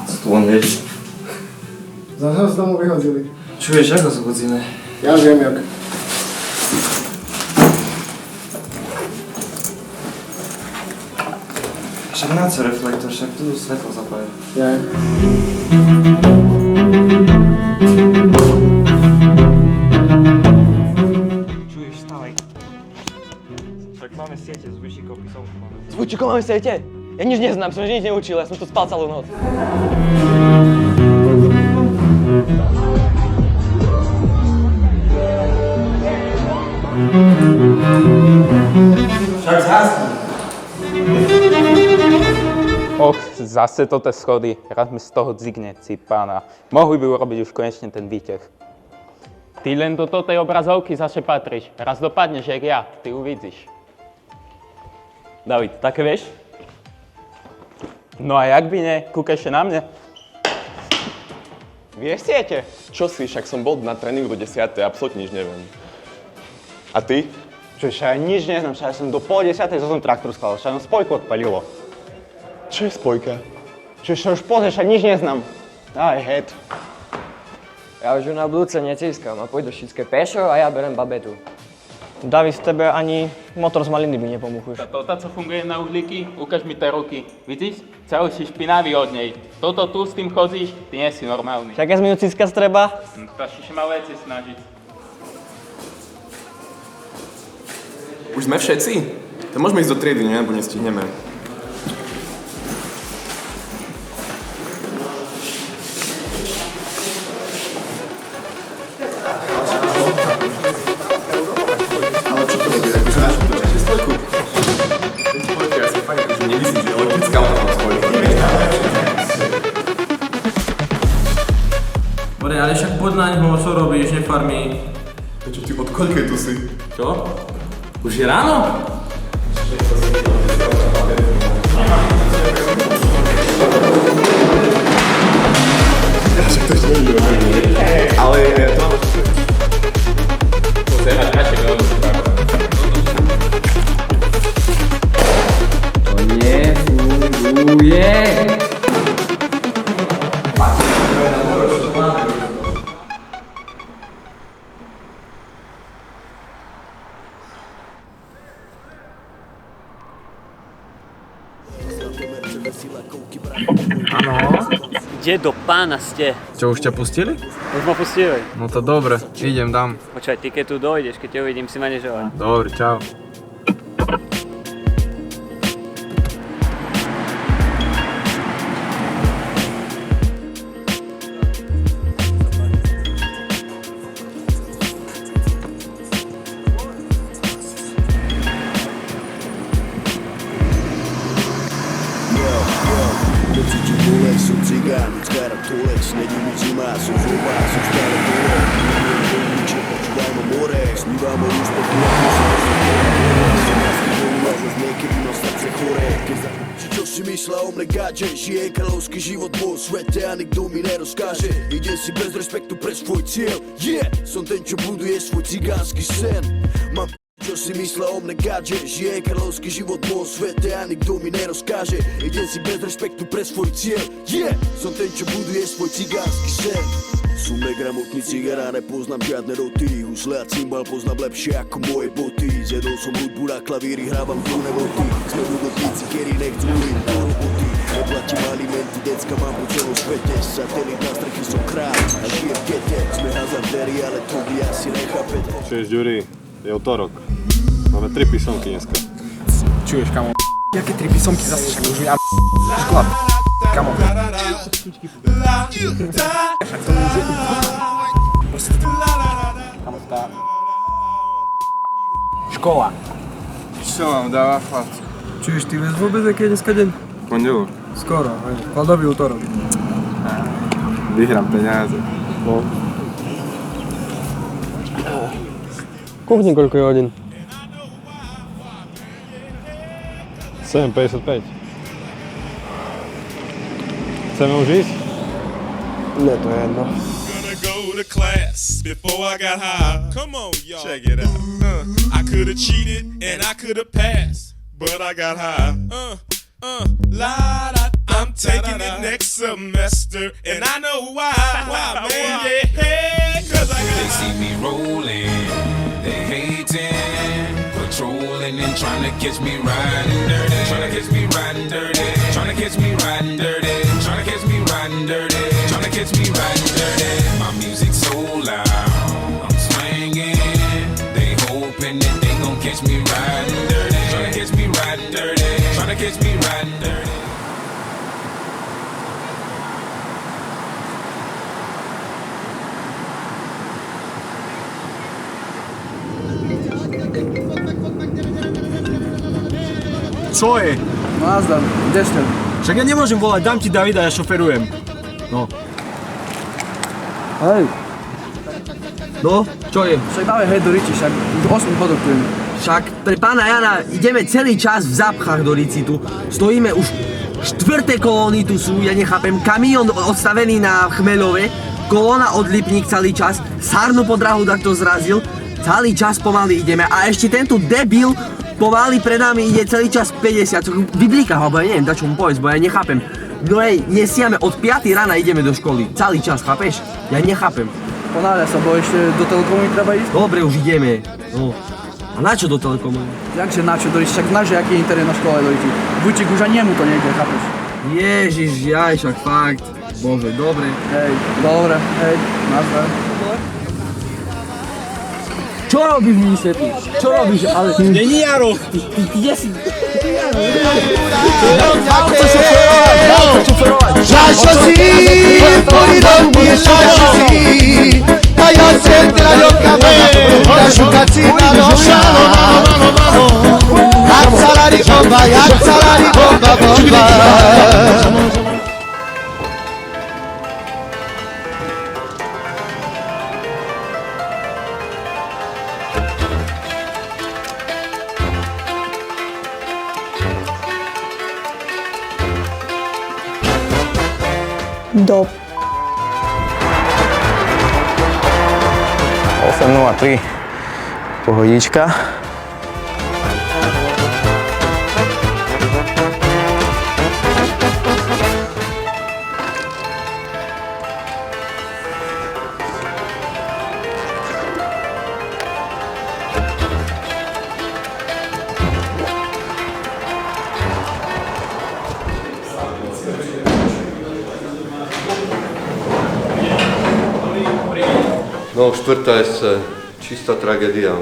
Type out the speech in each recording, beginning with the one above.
Co tu on jedzie? Zaraz z domu vyhodili. Čuješ, ako sú hodzinné? Ja viem, jak. Však na co reflektor, však tu svetlo zapája. Ja. Čuješ, stávaj. Však máme siete s Vyšíkou písomku. S Vujčikom máme siete? Ja nič neznám, som nič neučil, ja som tu spal celú noc. Však zhasni. Och, zase to te schody. Raz mi z toho dzigne cipána. Mohli by urobiť už konečne ten výťah. Ty len do tej obrazovky zase patríš. Raz dopadneš jak ja, ty uvidíš. David, také vieš? No a jak by ne, kúkajte na mne. Vieš siete? Čo si, však som bol na tréningu do 10. absolútne nič neviem. A ty? Čo, ja nič neznám, však som do pol 10. som traktor skladal, však spojku odpalilo. Čo je spojka? Čo už pozrieš, však nič neznám. Daj, head. Ja už ju na budúce necískam a pôjdu všetké pešo a ja berem babetu. David, tebe ani motor z maliny by nepomôžeš. Tá, co funguje na uhlíky, ukáž mi tie ruky. Vidíš? Celý si špinavý od nej. Toto tu s tým chodíš, ty nie si normálny. Však ja mi ju cískať treba. Stačí sa ma veci snažiť. Už sme všetci? To môžeme ísť do triedy, ne? Lebo nestihneme. Ale čo to robí? Akože náš to spojku? Spojka, ja si fakt že nemyslím, že elektrická auto má spojku. Bore, ale však poď na neho, čo robíš, nefarmí. Čo ty, od koľkej tu si? Čo? Už je ráno? Však to ešte není ale to mám... Pozerať, radšej veľmi si páko. To nefunguje! Kde do pána ste? Čo, už ťa pustili? Už ma pustili. No to dobre, idem, dám. Počkaj, ty keď tu dojdeš, keď ťa uvidím, si ma neželaj. Dobre, čau. Necítim bolesť, som cigán, zkáram tolex, není mi zima, som žlobá, som stále dole. Neviem niče, počúvaj ma more, snívam o úspechu, ako som som naskývol, až niekedy na srdce chore. Či čo si myslela o mne gáče, žije kráľovský život vo svete a nikto mi nerozkáže. Ide si bez respektu pre svoj cieľ, som ten, čo buduje svoj cigánsky sen. Mám čo si myslela o mne gáče, žije kráľovský život vo svete a nikto mi nerozkáže. Idem si bez respektu pre svoj cieľ, som ten, čo buduje svoj cigánsky sen. Som negramotný cigara, nepoznám žiadne roty, husle a cymbal poznám lepšie ako moje boty. Zjedol som hudbu na klavíri, hrávam tu nevoty, sme hudobníci, ktorí nechcú uriť na roboty. Neplatím alimenty, decka mám po celom svete, satelit na strechy som kráľ a žijem v gete. Sme hazardéri, ale to vy asi nechápete. Čuješ, Ďuri, je utorok. Máme 3 písomky dneska. Čuješ, kamo? Jaké 3 písomky zase, však už mi šklad. Kamo. Však to môže byť. Proste to... Kamo, tá... Škola. Čo vám dáva chlap? Čuješ, ty vieš vôbec, aký je dneska deň? Pondelok. Skoro, hej. Kladový útorok. Vyhrám peniaze. No. Kúkni, koľko je hodín. 7,55. Chceme už ísť? Nie, to je jedno. Gonna go to class before I got high. Come on, y'all. Check it out. I could have cheated and I could have passed, but I got high. La da. I'm taking it next semester, and I know why. Why, man? Yeah, 'cause I got They see me rolling, they hating, patrolling and trying to catch me riding dirty, trying to catch me riding dirty, trying to catch me riding dirty, trying to catch me riding dirty, trying to catch me riding dirty. My music's so loud, I'm swinging. They hoping that they gon' catch me riding dirty, trying to catch me riding dirty, trying to catch me riding dirty. Čo je? Nazdar, kde ste? Však ja nemôžem volať, dám ti Davida, ja šoferujem. No. Hej, No, čo je? však dávaj hej do Riči, však 8 bodov tu ideme. Však pre pána Jana ideme celý čas v zápchách do Ricitu. Stojíme už 4. kolóny tu sú, ja nechápem. Kamión odstavený na Chmeľove, kolóna od Lipník celý čas, Sarnu pod Drahu takto zrazil, celý čas pomaly ideme a ešte tento debil pomaly pred nami ide celý čas 50, vyblíka ho, alebo ja neviem, da čo mu povedz, bo ja nechápem. No hej, nesiame od 5 rána ideme do školy, celý čas, chápeš? Ja nechápem. Ponáhľa sa, bo ešte do Telekomu treba ísť. Dobre, už ideme. No. A na čo do Telekomu? Jakže na čo do Riči, však znáš, aký je internet na škole do Riči. Vujčík už ani jemu to nejde, chápeš? Ježiš, jaj, však fakt. Bože, dobre. Hej, dobre, hej, nazdar. Čo robíš, mi vysvetlíš? Čo robíš, ale... Není Jaro! Ty kde si? Auto šoferovať! Šašosi, pojdom mi šašosi, a ja se trajo kamera, da šukaci na noša. Jak salari bomba, bomba. Do 8:03. Pohodička. No, štvrtá je čistá tragédia.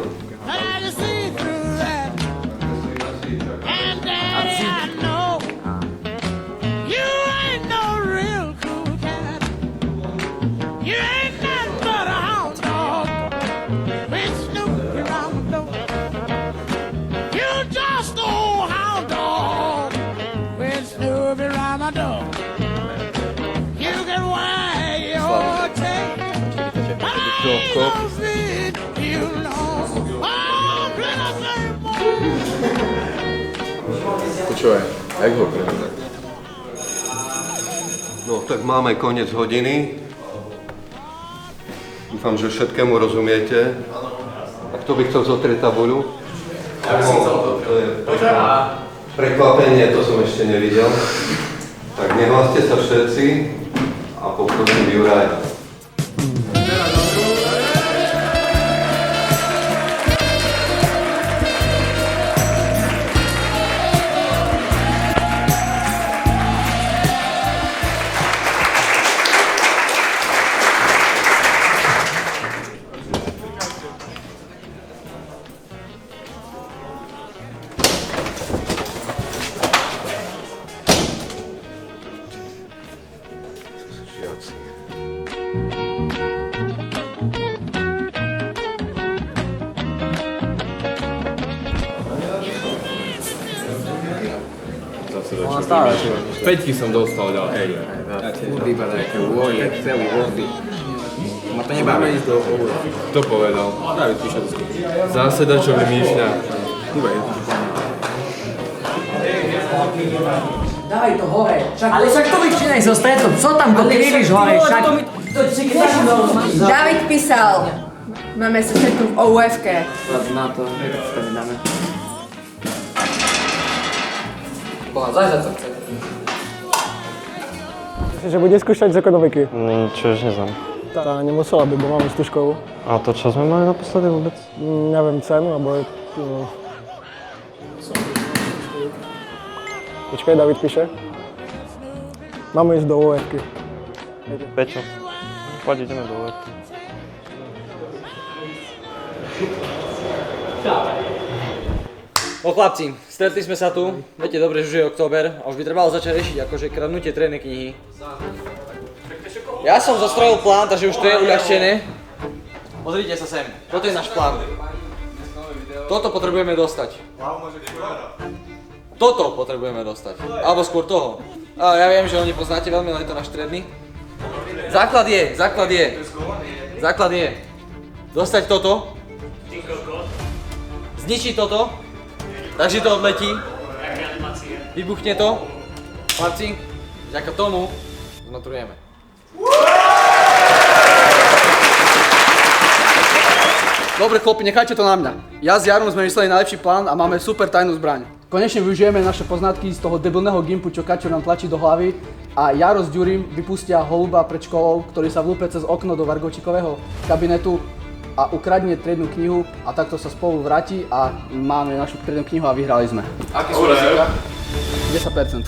Počúvaj, jak ho prevedať? No, tak máme koniec hodiny. Dúfam, že všetkému rozumiete. A kto by chcel zotrieť tabuľu? Ja by som chcel to. Prekvapenie, to som ešte nevidel. Tak nehláste sa všetci a poprosím Juraja. Peťky som dostal ďalej. Kurdy, badáke, uvoľne, celý vody. Ma to nebáme ísť do obora. Kto povedal? David píše do skupiny. Zase dačo vymýšľa. Iba je. Daj to hore. Ale však to vyčínaj zo stretu, co tam to krivíš hore, však... David písal, máme sa stretnúť v OUF-ke. Na to, to nedáme. Boha, zajza to chce. Že bude skúšať z ekonomiky. Čo už neznám. Tá nemusela by, bo máme tú školu. A to čo sme mali naposledy vôbec? Neviem cenu, alebo je... Počkaj, David píše. Máme ísť do OF-ky. Prečo? Poď, ideme do OF-ky. No chlapci, stretli sme sa tu, viete dobre, že už je október a už by trebalo začať riešiť akože kradnutie trénej knihy. Ja som zostrojil plán, takže už to je uľahčené. Pozrite sa sem, toto je náš plán. Toto potrebujeme dostať. Toto potrebujeme dostať, alebo skôr toho. A ja viem, že ho nepoznáte veľmi, ale je to náš stredný. Základ je dostať toto, zničiť toto, takže to odletí, vybuchne to, chlapci, vďaka tomu zmaturujeme. Dobre chlapi, nechajte to na mňa. Ja s Jarom sme mysleli najlepší plán a máme super tajnú zbraň. Konečne využijeme naše poznatky z toho debilného gimpu, čo Kačo nám tlačí do hlavy a Jaro s Ďurim vypustia holuba pred školou, ktorý sa vlúpe cez okno do Vargočikového kabinetu a ukradne triednu knihu a takto sa spolu vráti a máme našu triednu knihu a vyhrali sme. Aké sú rizika? 10%.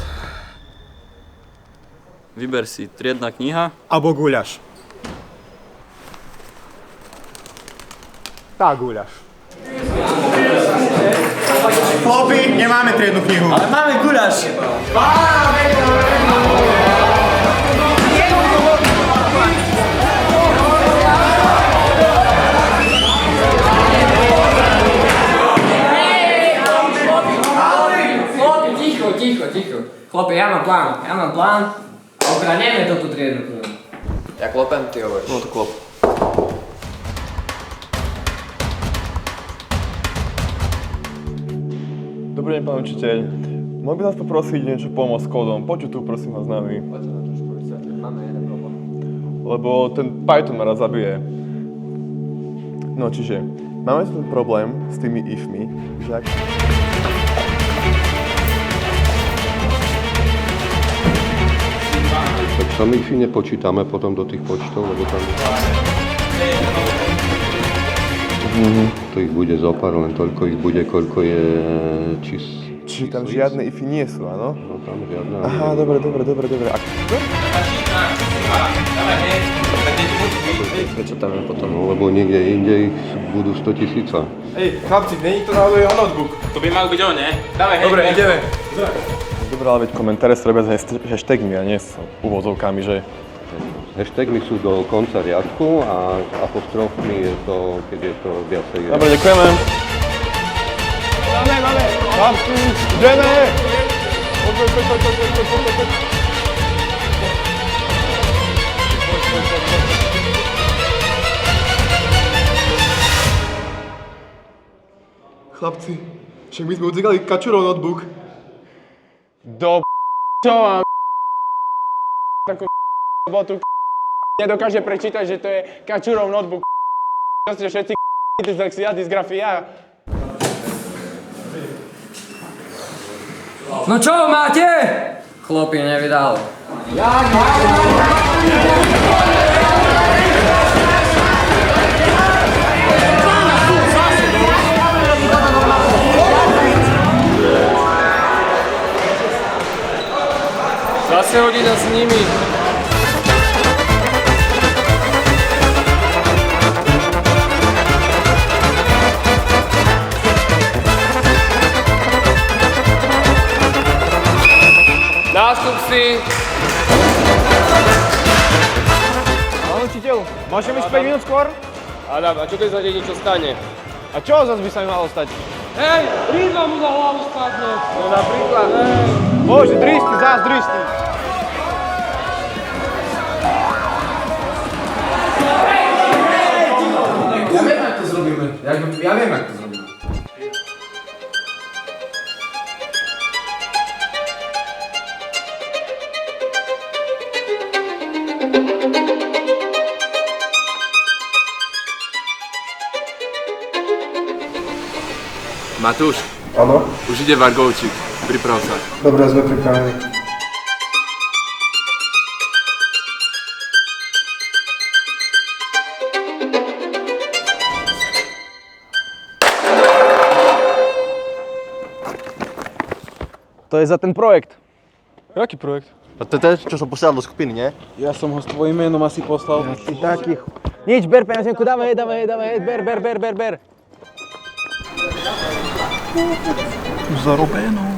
Vyber si triedna kniha. Abo guľaš. Tá guľaš. Chlapi, nemáme triednu knihu. Ale máme guľaš. Ticho. Chlapi, ja mám plán. Okradneme toto triednu knihu. Ja klopem, ty hovoríš. No to klop. Dobrý deň, pán učiteľ. Mohol by nás poprosiť niečo pomôcť s kódom? Poďte tu, prosím vás, s nami. Poďte nám trošku vysvetliť, máme jeden problém. Lebo ten Python ma raz zabije. No, čiže máme tu ten problém s tými ifmi, že ak... Tak sami ify nepočítame potom do tých počtov, lebo tam... To ich bude zopár, len toľko ich bude, koľko je Čiže tam žiadne ify nie sú, áno? No tam žiadne. Aha, dobre. Prečo tam je potom? No, lebo niekde inde ich budú 100 000. Ej, chlapci, není to náhodou jeho notebook? To by mal byť on, ne? Dávaj, Dobre, ideme. Dobre, ale veď komentáre sa robia s hashtagmi a nie s uvozovkami, že? Hashtagmi sú do konca riadku a apostrofmi je to, keď je to viacej. Dobre, ďakujeme. Máme. Chlapci, ideme! Poď. Chlapci, však my sme utekali Kačurov notebook. Čo mám takú botu nedokáže prečítať, že to je Kačurov notebook. Ste všetci dyslexia, dysgrafia. No čo máte? Chlapi, nevydal. Zase hodina s nimi. Nástup si. Pán učiteľ, môžeme ísť 5 minút skôr? Adam, a čo keď sa niečo stane? A čo zase by sa mi malo stať? Hej, rýdlo mu za hlavu spadne. No napríklad. Bože, dristi. Ja viem, jak to zrobíme. Ja viem, jak to zrobíme. Matúš, Áno? už ide Vargovčík. Priprav sa. Dobre, sme pripravení. To je za ten projekt. Jaký projekt? A to je ten, čo som posielal do skupiny, nie? Ja som ho s tvojím menom asi poslal. Ty takých... Nič, ber peňaženku, dávaj, ber. Už zarobeno.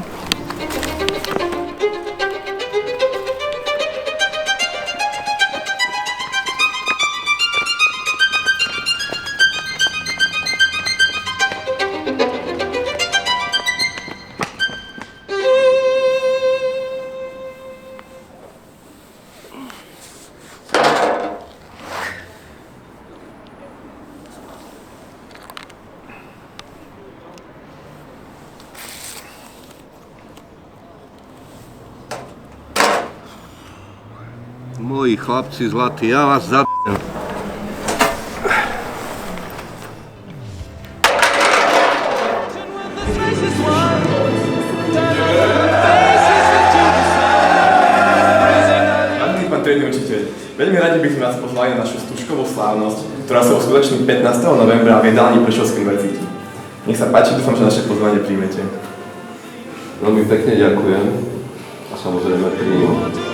Moji chlapci zlatí, ja vás za... Vážený pán triedny učiteľ, veľmi radi by sme vás pozvali na našu stúžkovú slávnosť, ktorá sa uskutoční 15. novembra v jedálni Prešovskej univerzity. Nech sa páči, dúfam, že naše pozvanie príjmete. Veľmi pekne ďakujem a samozrejme príjmem.